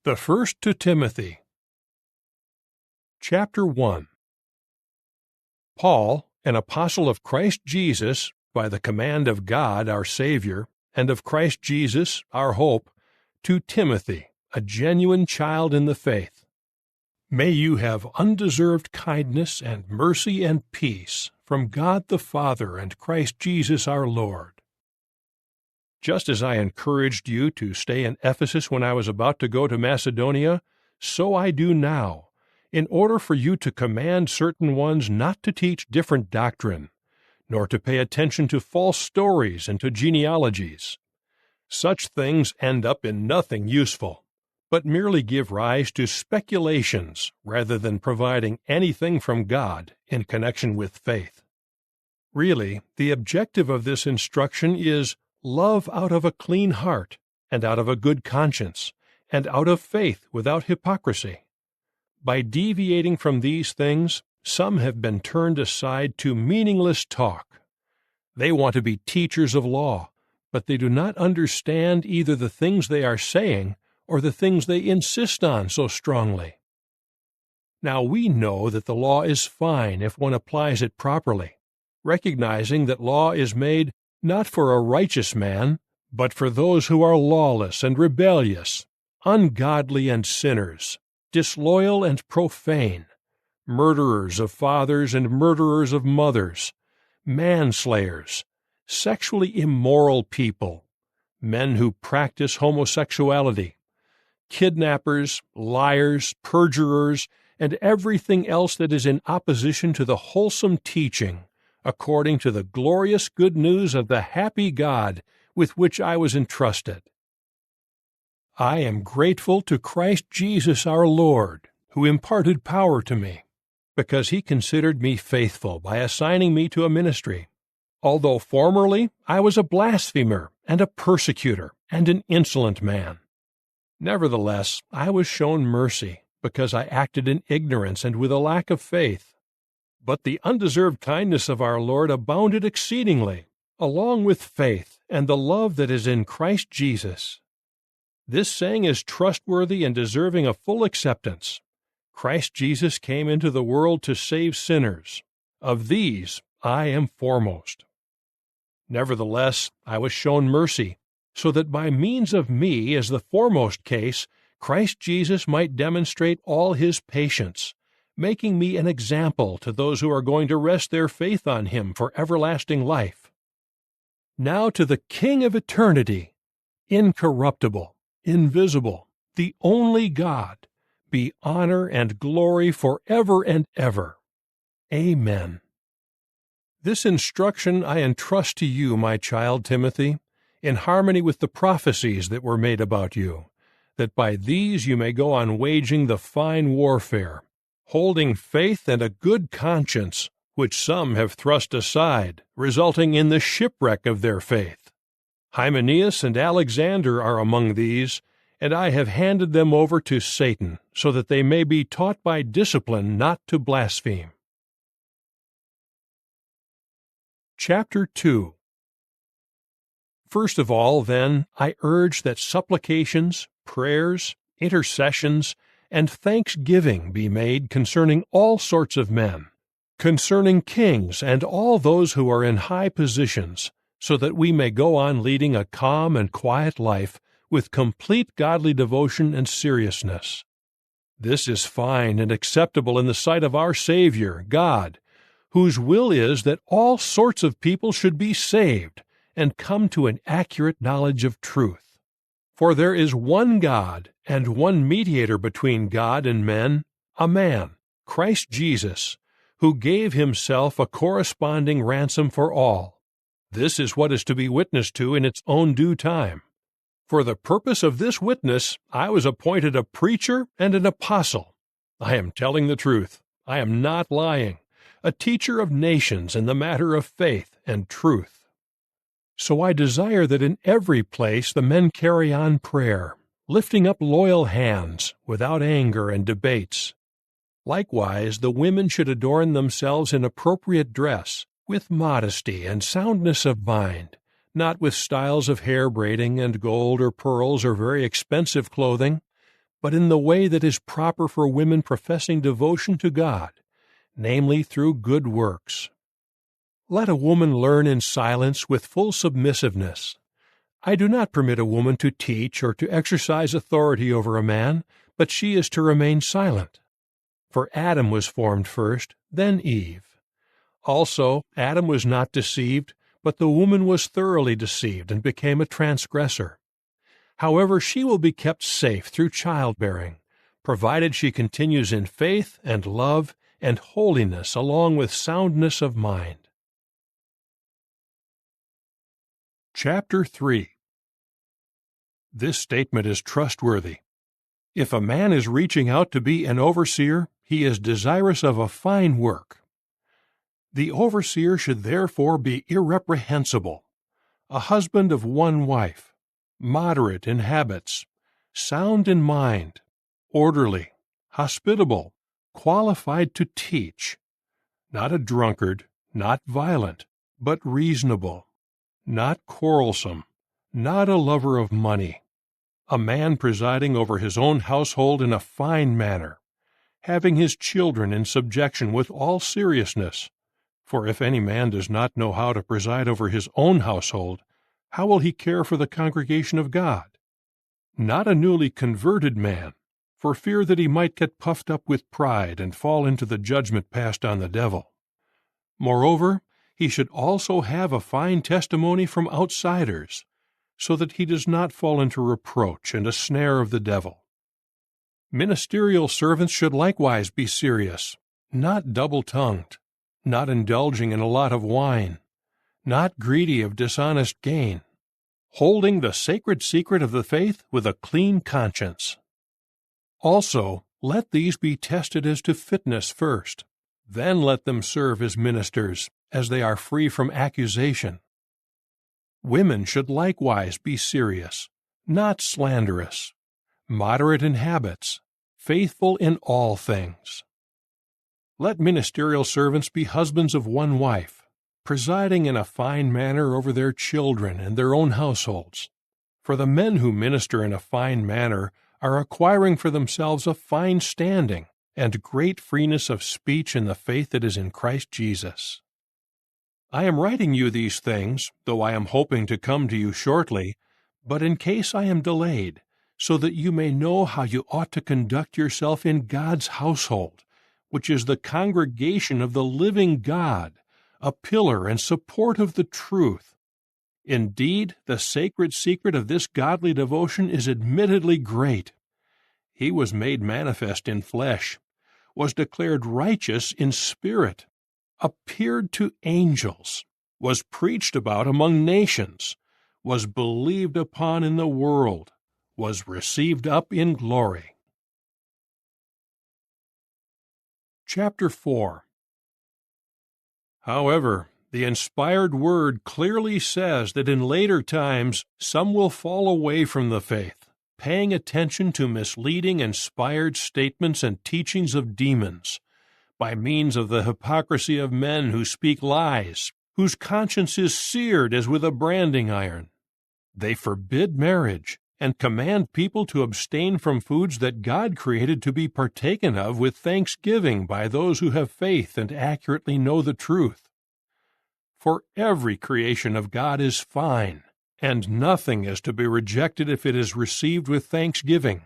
The First to Timothy. Chapter 1. Paul, an apostle of Christ Jesus, by the command of God our Savior, and of Christ Jesus our hope, to Timothy, a genuine child in the faith. May you have undeserved kindness and mercy and peace from God the Father and Christ Jesus our Lord. Just as I encouraged you to stay in Ephesus when I was about to go to Macedonia, so I do now, in order for you to command certain ones not to teach different doctrine, nor to pay attention to false stories and to genealogies. Such things end up in nothing useful, but merely give rise to speculations rather than providing anything from God in connection with faith. Really, the objective of this instruction is love out of a clean heart, and out of a good conscience, and out of faith without hypocrisy. By deviating from these things, some have been turned aside to meaningless talk. They want to be teachers of law, but they do not understand either the things they are saying or the things they insist on so strongly. Now we know that the law is fine if one applies it properly, recognizing that law is made not for a righteous man, but for those who are lawless and rebellious, ungodly and sinners, disloyal and profane, murderers of fathers and murderers of mothers, manslayers, sexually immoral people, men who practice homosexuality, kidnappers, liars, perjurers, and everything else that is in opposition to the wholesome teaching, according to the glorious good news of the happy God with which I was entrusted. I am grateful to Christ Jesus our Lord, who imparted power to me, because he considered me faithful by assigning me to a ministry. Although formerly I was a blasphemer and a persecutor and an insolent man. Nevertheless, I was shown mercy, because I acted in ignorance and with a lack of faith. But the undeserved kindness of our Lord abounded exceedingly, along with faith and the love that is in Christ Jesus. This saying is trustworthy and deserving of full acceptance. Christ Jesus came into the world to save sinners. Of these I am foremost. Nevertheless, I was shown mercy, so that by means of me, as the foremost case, Christ Jesus might demonstrate all his patience, making me an example to those who are going to rest their faith on him for everlasting life. Now to the King of eternity, incorruptible, invisible, the only God, be honor and glory forever and ever. Amen. This instruction I entrust to you, my child Timothy, in harmony with the prophecies that were made about you, that by these you may go on waging the fine warfare, holding faith and a good conscience, which some have thrust aside, resulting in the shipwreck of their faith. Hymenaeus and Alexander are among these, and I have handed them over to Satan, so that they may be taught by discipline not to blaspheme. Chapter 2. First of all, then, I urge that supplications, prayers, intercessions, and thanksgiving be made concerning all sorts of men, concerning kings and all those who are in high positions, so that we may go on leading a calm and quiet life with complete godly devotion and seriousness. This is fine and acceptable in the sight of our Savior, God, whose will is that all sorts of people should be saved and come to an accurate knowledge of truth. For there is one God and one mediator between God and men, a man, Christ Jesus, who gave himself a corresponding ransom for all. This is what is to be witnessed to in its own due time. For the purpose of this witness, I was appointed a preacher and an apostle. I am telling the truth. I am not lying. A teacher of nations in the matter of faith and truth. So I desire that in every place the men carry on prayer, lifting up loyal hands, without anger and debates. Likewise, the women should adorn themselves in appropriate dress, with modesty and soundness of mind, not with styles of hair braiding and gold or pearls or very expensive clothing, but in the way that is proper for women professing devotion to God, namely through good works. Let a woman learn in silence with full submissiveness. I do not permit a woman to teach or to exercise authority over a man, but she is to remain silent. For Adam was formed first, then Eve. Also, Adam was not deceived, but the woman was thoroughly deceived and became a transgressor. However, she will be kept safe through childbearing, provided she continues in faith and love and holiness along with soundness of mind. Chapter 3. This statement is trustworthy. If a man is reaching out to be an overseer, he is desirous of a fine work. The overseer should therefore be irreprehensible, a husband of one wife, moderate in habits, sound in mind, orderly, hospitable, qualified to teach, not a drunkard, not violent, but reasonable, not quarrelsome, not a lover of money, a man presiding over his own household in a fine manner, having his children in subjection with all seriousness. For if any man does not know how to preside over his own household, how will he care for the congregation of God? Not a newly converted man, for fear that he might get puffed up with pride and fall into the judgment passed on the devil. Moreover, he should also have a fine testimony from outsiders, so that he does not fall into reproach and a snare of the devil. Ministerial servants should likewise be serious, not double-tongued, not indulging in a lot of wine, not greedy of dishonest gain, holding the sacred secret of the faith with a clean conscience. Also, let these be tested as to fitness first, then let them serve as ministers, as they are free from accusation. Women should likewise be serious, not slanderous, moderate in habits, faithful in all things. Let ministerial servants be husbands of one wife, presiding in a fine manner over their children and their own households. For the men who minister in a fine manner are acquiring for themselves a fine standing and great freeness of speech in the faith that is in Christ Jesus. I am writing you these things, though I am hoping to come to you shortly, but in case I am delayed, so that you may know how you ought to conduct yourself in God's household, which is the congregation of the living God, a pillar and support of the truth. Indeed, the sacred secret of this godly devotion is admittedly great. He was made manifest in flesh, was declared righteous in spirit, appeared to angels, was preached about among nations, was believed upon in the world, was received up in glory. Chapter 4. However, the inspired word clearly says that in later times some will fall away from the faith, paying attention to misleading inspired statements and teachings of demons, by means of the hypocrisy of men who speak lies, whose conscience is seared as with a branding iron. They forbid marriage, and command people to abstain from foods that God created to be partaken of with thanksgiving by those who have faith and accurately know the truth. For every creation of God is fine, and nothing is to be rejected if it is received with thanksgiving,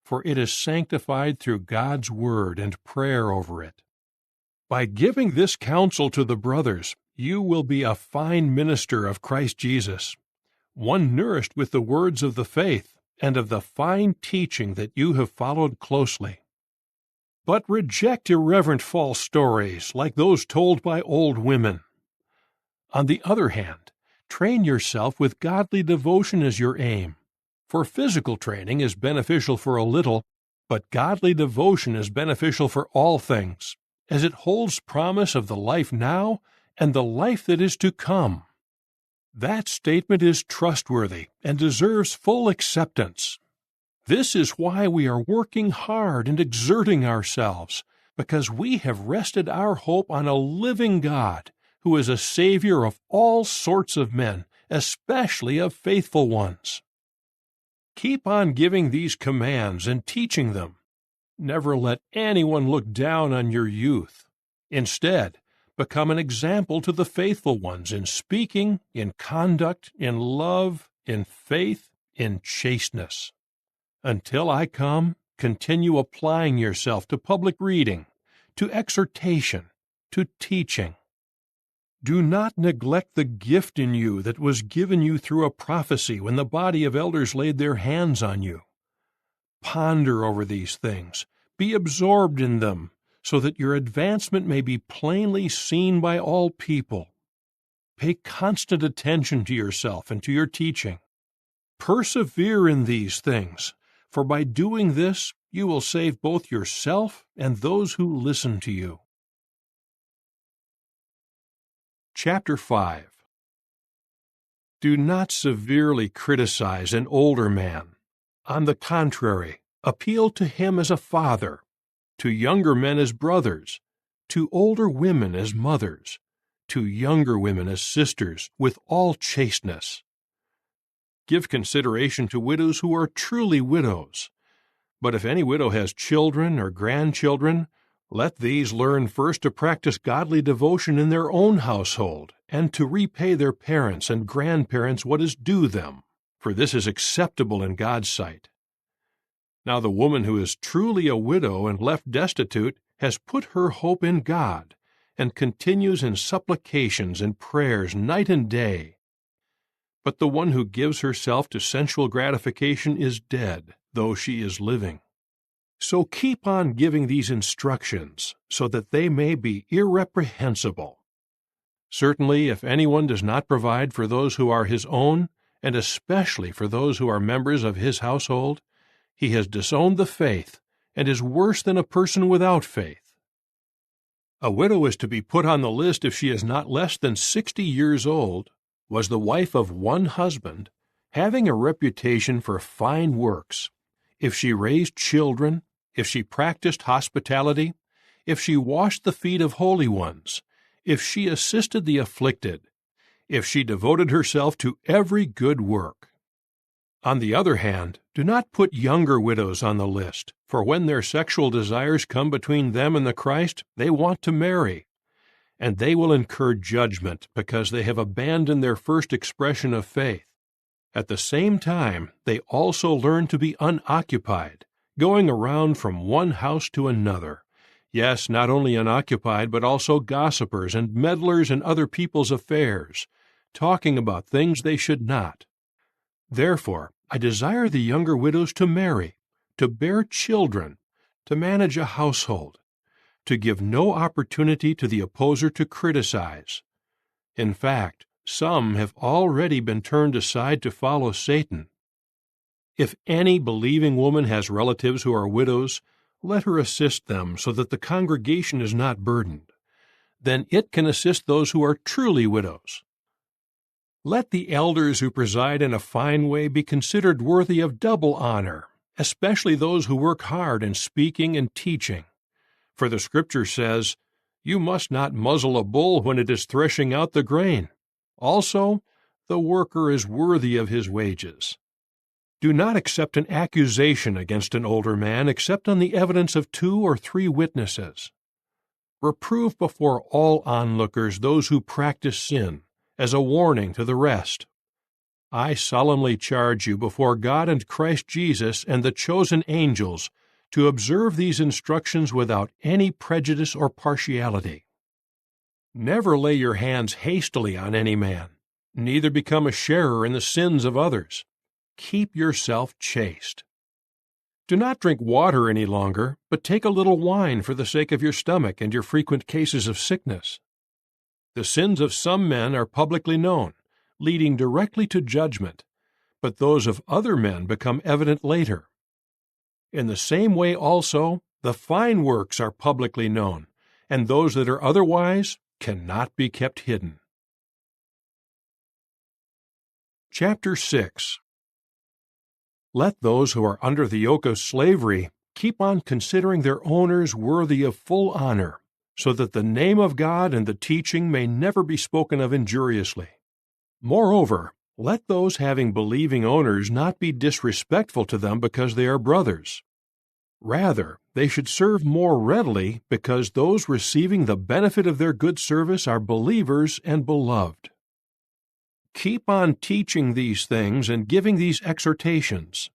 for it is sanctified through God's word and prayer over it. By giving this counsel to the brothers, you will be a fine minister of Christ Jesus, one nourished with the words of the faith and of the fine teaching that you have followed closely. But reject irreverent false stories like those told by old women. On the other hand, train yourself with godly devotion as your aim, for physical training is beneficial for a little, but godly devotion is beneficial for all things, as it holds promise of the life now and the life that is to come. That statement is trustworthy and deserves full acceptance. This is why we are working hard and exerting ourselves, because we have rested our hope on a living God, who is a Savior of all sorts of men, especially of faithful ones. Keep on giving these commands and teaching them. Never let anyone look down on your youth. Instead, become an example to the faithful ones in speaking, in conduct, in love, in faith, in chasteness. Until I come, continue applying yourself to public reading, to exhortation, to teaching. Do not neglect the gift in you that was given you through a prophecy when the body of elders laid their hands on you. Ponder over these things, be absorbed in them, so that your advancement may be plainly seen by all people. Pay constant attention to yourself and to your teaching. Persevere in these things, for by doing this you will save both yourself and those who listen to you. Chapter 5. Do not severely criticize an older man. On the contrary, appeal to him as a father, to younger men as brothers, to older women as mothers, to younger women as sisters, with all chasteness. Give consideration to widows who are truly widows. But if any widow has children or grandchildren, let these learn first to practice godly devotion in their own household, and to repay their parents and grandparents what is due them, for this is acceptable in God's sight. Now the woman who is truly a widow and left destitute has put her hope in God, and continues in supplications and prayers night and day. But the one who gives herself to sensual gratification is dead, though she is living. So keep on giving these instructions, so that they may be irreprehensible. Certainly, if anyone does not provide for those who are his own, and especially for those who are members of his household, he has disowned the faith, and is worse than a person without faith. A widow is to be put on the list if she is not less than 60 years old, was the wife of one husband, having a reputation for fine works, if she raised children, if she practiced hospitality, if she washed the feet of holy ones, if she assisted the afflicted, if she devoted herself to every good work. On the other hand, do not put younger widows on the list, for when their sexual desires come between them and the Christ, they want to marry, and they will incur judgment because they have abandoned their first expression of faith. At the same time, they also learn to be unoccupied, going around from one house to another. Yes, not only unoccupied, but also gossipers and meddlers in other people's affairs, talking about things they should not. Therefore, I desire the younger widows to marry, to bear children, to manage a household, to give no opportunity to the opposer to criticize. In fact, some have already been turned aside to follow Satan. If any believing woman has relatives who are widows, let her assist them so that the congregation is not burdened. Then it can assist those who are truly widows. Let the elders who preside in a fine way be considered worthy of double honor, especially those who work hard in speaking and teaching. For the Scripture says, "You must not muzzle a bull when it is threshing out the grain." Also, the worker is worthy of his wages. Do not accept an accusation against an older man except on the evidence of 2 or 3 witnesses. Reprove before all onlookers those who practice sin, as a warning to the rest. I solemnly charge you before God and Christ Jesus and the chosen angels to observe these instructions without any prejudice or partiality. Never lay your hands hastily on any man, neither become a sharer in the sins of others. Keep yourself chaste. Do not drink water any longer, but take a little wine for the sake of your stomach and your frequent cases of sickness. The sins of some men are publicly known, leading directly to judgment, but those of other men become evident later. In the same way also, the fine works are publicly known, and those that are otherwise cannot be kept hidden. Chapter 6. Let those who are under the yoke of slavery keep on considering their owners worthy of full honor, so that the name of God and the teaching may never be spoken of injuriously. Moreover, Let those having believing owners not be disrespectful to them because they are brothers. Rather, they should serve more readily because those receiving the benefit of their good service are believers and beloved. Keep on teaching these things and giving these exhortations.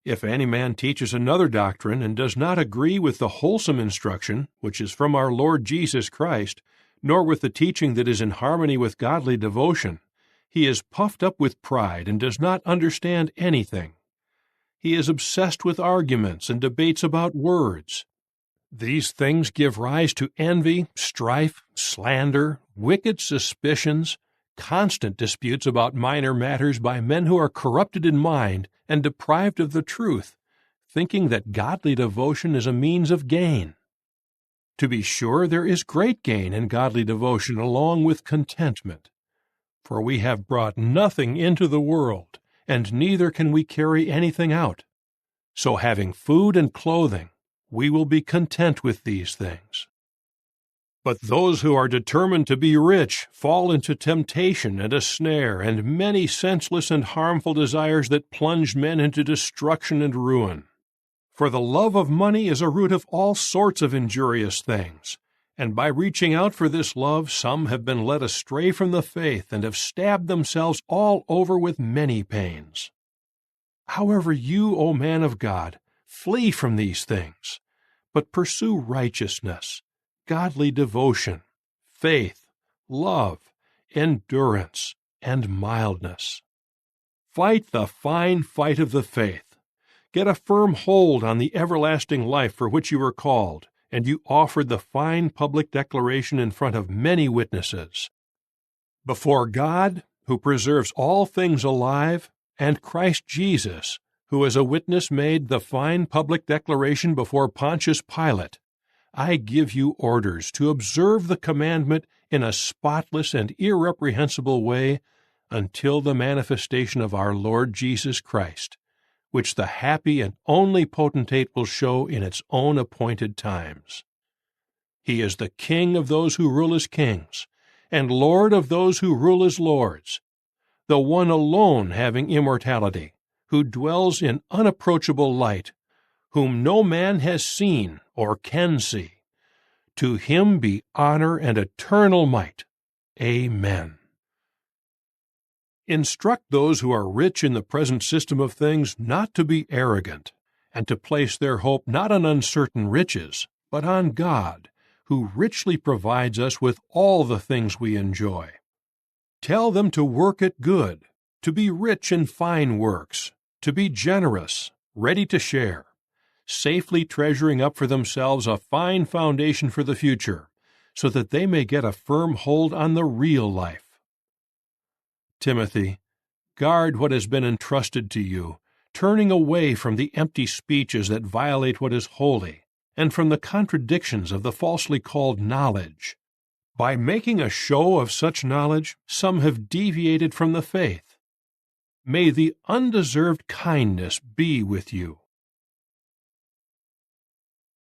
If any man teaches another doctrine and does not agree with the wholesome instruction, which is from our Lord Jesus Christ, nor with the teaching that is in harmony with godly devotion, he is puffed up with pride and does not understand anything. He is obsessed with arguments and debates about words. These things give rise to envy, strife, slander, wicked suspicions, constant disputes about minor matters by men who are corrupted in mind and deprived of the truth, thinking that godly devotion is a means of gain. To be sure, there is great gain in godly devotion along with contentment. For we have brought nothing into the world, and neither can we carry anything out. So having food and clothing, we will be content with these things. But those who are determined to be rich fall into temptation and a snare and many senseless and harmful desires that plunge men into destruction and ruin. For the love of money is a root of all sorts of injurious things, and by reaching out for this love some have been led astray from the faith and have stabbed themselves all over with many pains. However, you, O man of God, flee from these things, but pursue righteousness, godly devotion, faith, love, endurance, and mildness. Fight the fine fight of the faith. Get a firm hold on the everlasting life for which you were called, and you offered the fine public declaration in front of many witnesses. Before God, who preserves all things alive, and Christ Jesus, who as a witness made the fine public declaration before Pontius Pilate, I give you orders to observe the commandment in a spotless and irreprehensible way until the manifestation of our Lord Jesus Christ, which the happy and only potentate will show in its own appointed times. He is the King of those who rule as kings, and Lord of those who rule as lords, the one alone having immortality, who dwells in unapproachable light, whom no man has seen or can see. To him be honor and eternal might. Amen. Instruct those who are rich in the present system of things not to be arrogant, and to place their hope not on uncertain riches, but on God, who richly provides us with all the things we enjoy. Tell them to work at good, to be rich in fine works, to be generous, ready to share, safely treasuring up for themselves a fine foundation for the future, so that they may get a firm hold on the real life. Timothy, guard what has been entrusted to you, turning away from the empty speeches that violate what is holy, and from the contradictions of the falsely called knowledge. By making a show of such knowledge, some have deviated from the faith. May the undeserved kindness be with you,